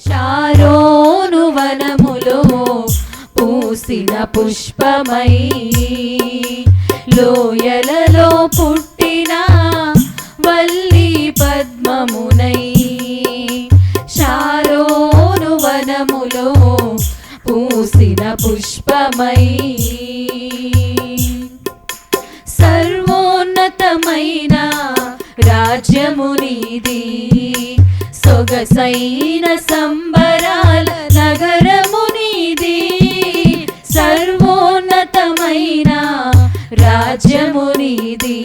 Sharon వనములో పూసిన పుష్పమై, లోయలలో పుట్టిన Valli పద్మమునై. Sharon వనములో పూసిన పుష్పమై, సర్వోన్నతమైన రాజ్యము నీది, సొగసైన సంబరాల నగరము నీది. సర్వోన్నతమైన రాజ్యము నీది,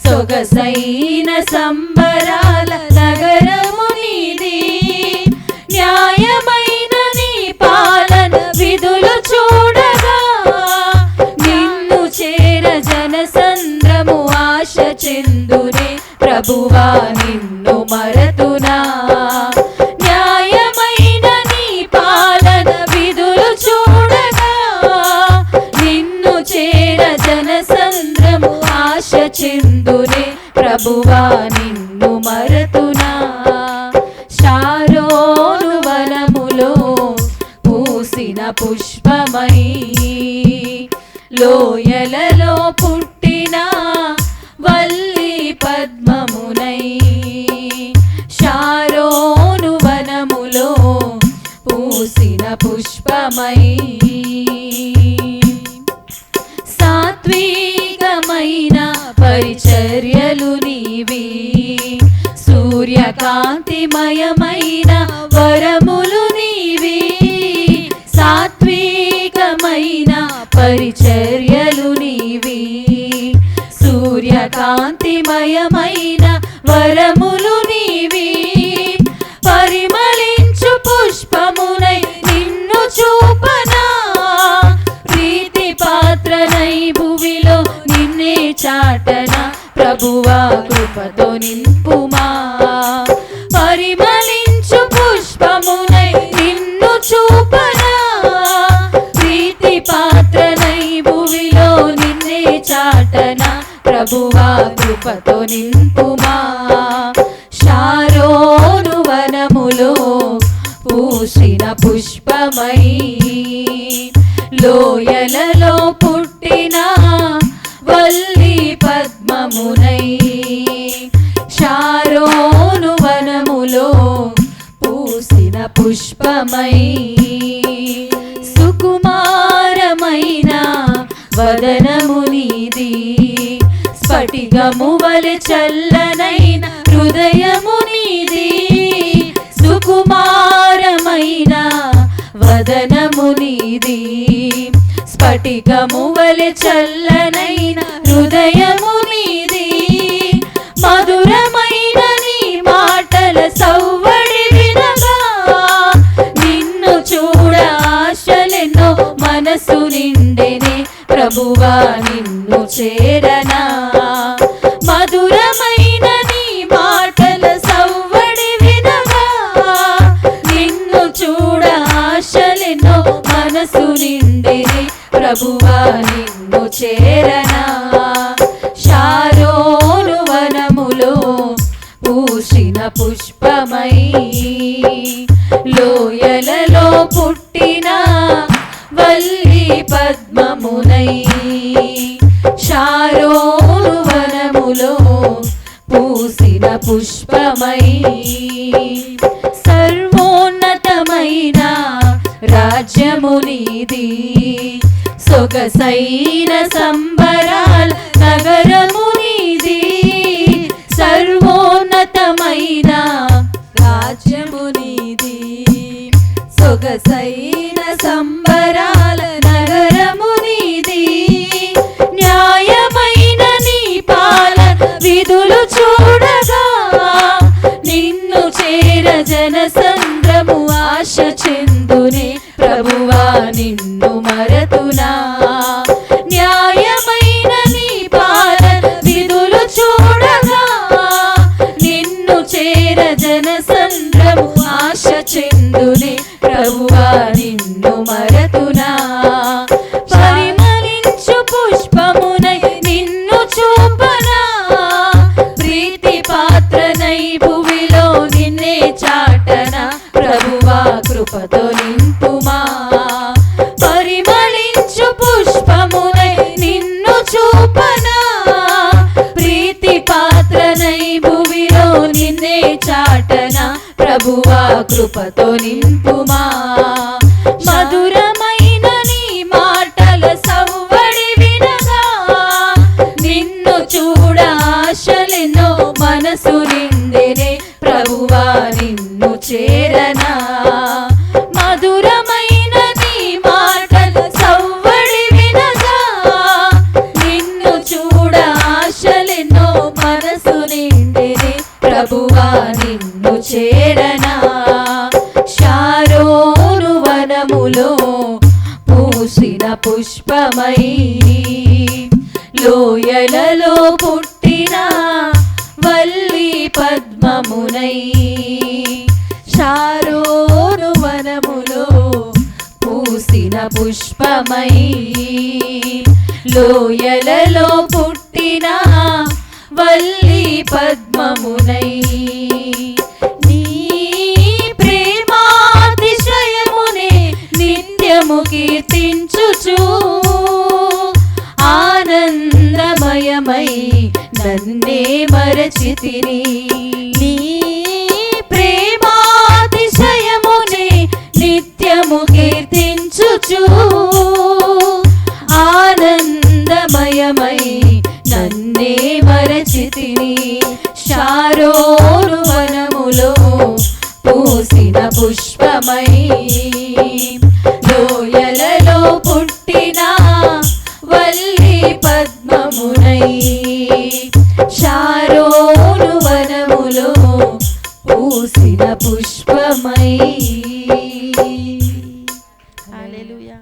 సొగసైన సంబరాల నగరము నీది. న్యాయమైన నీ పాలన విధులు చూడగా, నిన్ను చేర జనసంద్రము ఆశ చెందునే. ప్రభువా నిన్ను మరతునా, న్యాయమైన నీ పాలన విధులు చూడగా, నిన్ను చేర జనసంద్రము ఆశ చెందునే. ప్రభువా నిన్ను మరతునా. షారోను వనములో పూసిన పుష్పమై, లోయలలో పుట్టిన వల్లి పద్మమునై. షారోను వనములో పూసిన పుష్పమై, సాత్వికమైన పరిచర్యలు నీవి, సూర్యకాంతిమయమైన వరములు నీవి. సాత్వికమైన పరిచర్యలు నీవి, సూర్యకాంతిమయమైన వరములు నీవి. పరిమళించు పుష్పమునై నిన్ను చూపనా, ప్రీతి పాత్రనై భువిలో నిన్నే చాటనా. ప్రభువా కృపతో నింపుమా, పరిమళించు పుష్పమునై నిన్ను చూపనా, ప్రీతి పాత్రనై భువిలో నిన్నే చాటనా. ప్రభువా కృపతో నింపుమా. షారోను వనములో పూసిన పుష్పమై, లోయలలో పుట్టిన వల్లి పద్మమునై. షారోను వనములో పూసిన పుష్పమై, సుకుమారమైన వదనము నీది, స్ఫటికము వలె చల్లనైన హృదయము నీది. సుకుమారమైన వదనము నీది, స్ఫటికము వలె చల్లనైన హృదయము నీది. మధురమైన నీ మాటల సవ్వడి వినగా, నిన్ను చూడ ఆశలెన్నో మనసు నిండెనే. ప్రభువా నిన్ను చేరనా, మధురమైన నీ మాటల సవ్వడి వినగా, నిన్ను చూడ ఆశలెన్నో మనసు నిండెనే. ప్రభువా నిన్ను చేరనా. షారోను వనములో పూసిన పుష్పమై, లోయలలో పుట్టిన వల్లి పద్మమునై. షారోను వనములో పూసిన పుష్పమై, సర్వోన్నతమైన రాజ్యము నీది, సొగసైన సంబరాల నగరము నీది. సర్వోన్నతమైన రాజ్యము నీది, సొగసైన సంబరాల నగరము నీది. న్యాయమైన నీ పాలన విధులు చూడగా, నిన్ను చేర జనసంద్రము ఆశ చెందునే. ప్రభువా నిన్ను మరతునా, న్యాయమైన నీ పాలన విధులు చూడగా, నిన్ను చేర జనసంద్రము ఆశ చెందునే. ప్రభువా నిన్ను మరతునా. పరిమళించు పుష్పమునై నిన్ను చూపనా, ప్రీతి పాత్రనై భువిలో నిన్నే చాటనా. కృపతో నింపుమా. పరిమళించు పుష్పమునై నిన్ను చూపనా, ప్రీతి పాత్రనై భువిలో నిన్నే చాటనా. ప్రభువా కృపతో నింపుమా. మధురమైన నీ మాటల సవ్వడి వినగా, నిన్ను చూడ ఆశలెన్నో మనసు నిండెనే. ప్రభువా నిన్ను చేరనా. మధురమైన నీ మాటల సవ్వడి వినగా, నిన్ను చూడ ఆశలెన్నో మనసు నిండెనే. ప్రభువా నిన్ను చేరనా. షారోను వనములో పూసిన పుష్పమై, లోయలలో పుట్టిన వల్లి పద్మమునై. షారోను వనములో పూసిన పుష్పమై, లోయలలో పుట్టిన వల్లి పద్మమునై. నీ ప్రేమాతిశయమునే నిత్యము కీర్తించుచు, ఆనందమయమై నన్నే మరచితిని. నీ ప్రేమాతిశయమునే నిత్యము కీర్తించుచు, ఆనందమయమై నన్నే మరచితిని. షారోను వనములో పూసిన పుష్పమై, లోయలలో పుట్టిన వల్లి పద్మమునై. షారోను వనములో పూసిన పుష్పమై. హల్లెలూయా.